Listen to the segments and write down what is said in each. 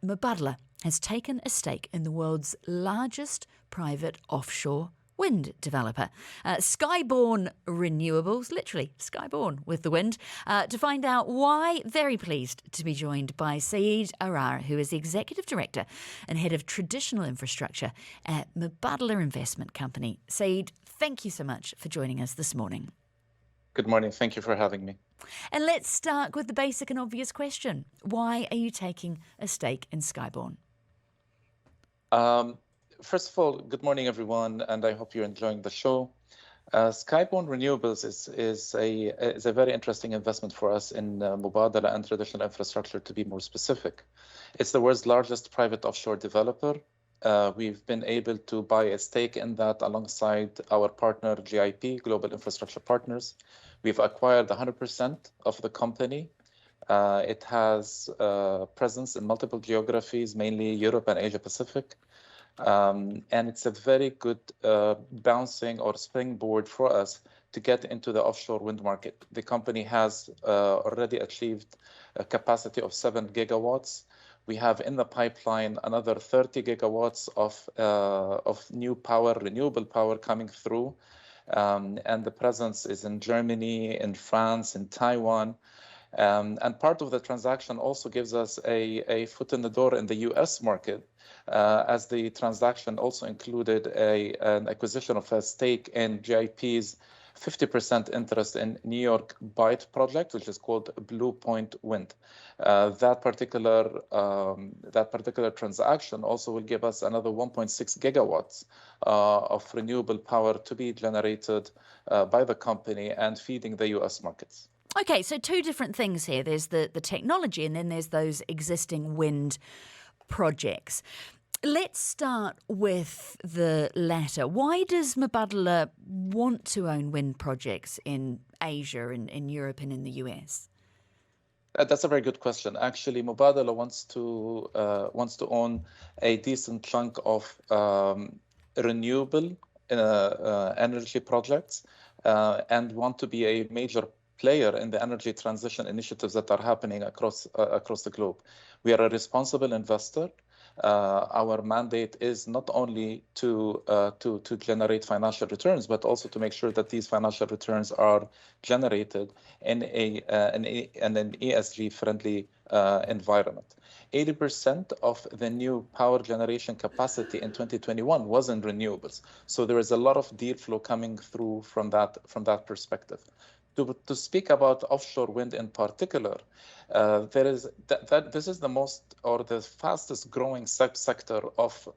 Mubadala has taken a stake in the world's largest private offshore wind developer, Skybound Renewables, literally skyborn with the wind. To find out why, very pleased to be joined by Saed Arar, who is the Executive Director and Head of Traditional Infrastructure at Mubadala Investment Company. Saed, thank you so much for joining us this morning. Good morning. Thank you for having me. And let's start with the basic and obvious question. Why are you taking a stake in Skybound? First of all, good morning, everyone, and I hope you're enjoying the show. Skybound Renewables is a very interesting investment for us in Mubadala and traditional infrastructure, to be more specific. It's the world's largest private offshore developer. We've been able to buy a stake in that alongside our partner, GIP, Global Infrastructure Partners. We've acquired 100% of the company. It has presence in multiple geographies, mainly Europe and Asia Pacific. And it's a very good bouncing or springboard for us to get into the offshore wind market. The company has already achieved a capacity of 7 gigawatts. We have in the pipeline another 30 gigawatts of new power, renewable power coming through. And the presence is in Germany, in France, in Taiwan. And part of the transaction also gives us a foot in the door in the US market, as the transaction also included an acquisition of a stake in GIP's 50% interest in New York Bight project, which is called Blue Point Wind. That particular transaction also will give us another 1.6 gigawatts of renewable power to be generated by the company and feeding the US markets. Okay, so two different things here. There's the technology and then there's those existing wind projects. Let's start with the latter. Why does Mubadala want to own wind projects in Asia, in Europe and in the US? That's a very good question. Actually, Mubadala wants to own a decent chunk of renewable energy projects and want to be a major player in the energy transition initiatives that are happening across the globe. We are a responsible investor. Our mandate is not only to generate financial returns, but also to make sure that these financial returns are generated in an ESG-friendly environment. 80% of the new power generation capacity in 2021 was in renewables. So there is a lot of deal flow coming through from that perspective. To speak about offshore wind in particular, this is the most or the fastest growing sector of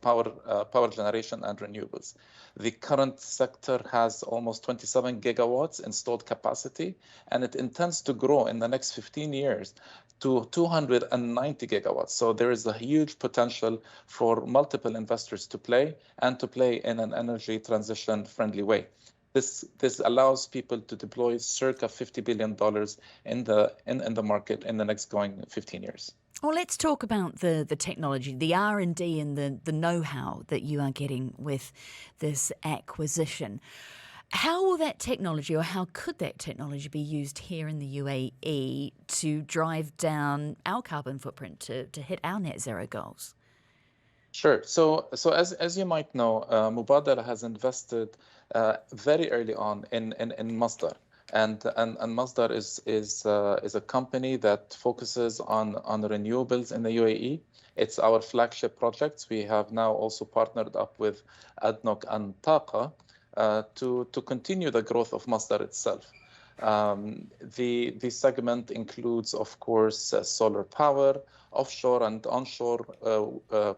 power generation and renewables. The current sector has almost 27 gigawatts installed capacity, and it intends to grow in the next 15 years to 290 gigawatts. So there is a huge potential for multiple investors to play in an energy transition friendly way. This allows people to deploy circa $50 billion in the market in the next going 15 years. Well, let's talk about the technology, the R&D and the know-how that you are getting with this acquisition. How will that technology, or how could that technology be used here in the UAE to drive down our carbon footprint, to hit our net zero goals? Sure. So as you might know, Mubadala has invested very early on in Masdar, and Masdar is a company that focuses on renewables in the UAE. It's our flagship projects. We have now also partnered up with ADNOC and Taqa to continue the growth of Masdar itself. The segment includes, of course, solar power, offshore and onshore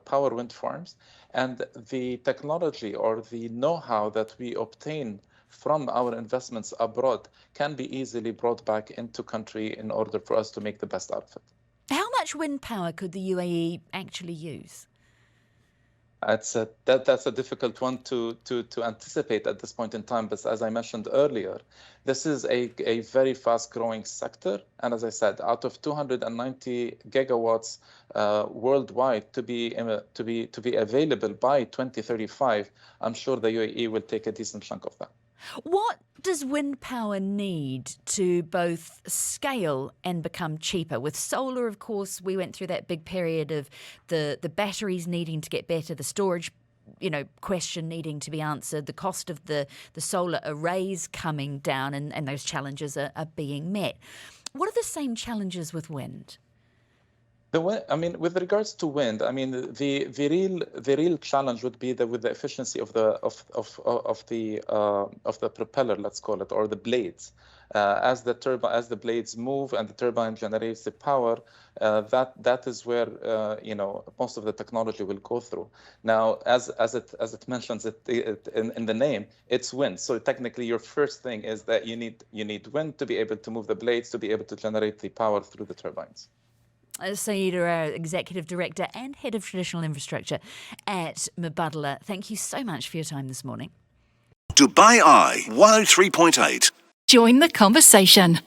power wind farms, and the technology or the know-how that we obtain from our investments abroad can be easily brought back into country in order for us to make the best out of it. How much wind power could the UAE actually use? That's a difficult one to anticipate at this point in time. But as I mentioned earlier, this is a very fast growing sector. And as I said, out of 290 gigawatts worldwide to be available by 2035, I'm sure the UAE will take a decent chunk of that. What does wind power need to both scale and become cheaper? With solar, of course, we went through that big period of the batteries needing to get better, the storage question needing to be answered, the cost of the solar arrays coming down, and those challenges are being met. What are the same challenges with wind? With regards to wind, the real challenge would be with the efficiency of the propeller, let's call it, or the blades. As the blades move and the turbine generates the power, that is where most of the technology will go through. Now, as it mentions in the name, it's wind. So technically, your first thing is that you need wind to be able to move the blades, to be able to generate the power through the turbines. Saed Arar, Executive Director and Head of Traditional Infrastructure at Mubadala. Thank you so much for your time this morning. Dubai Eye 103.8. Join the conversation.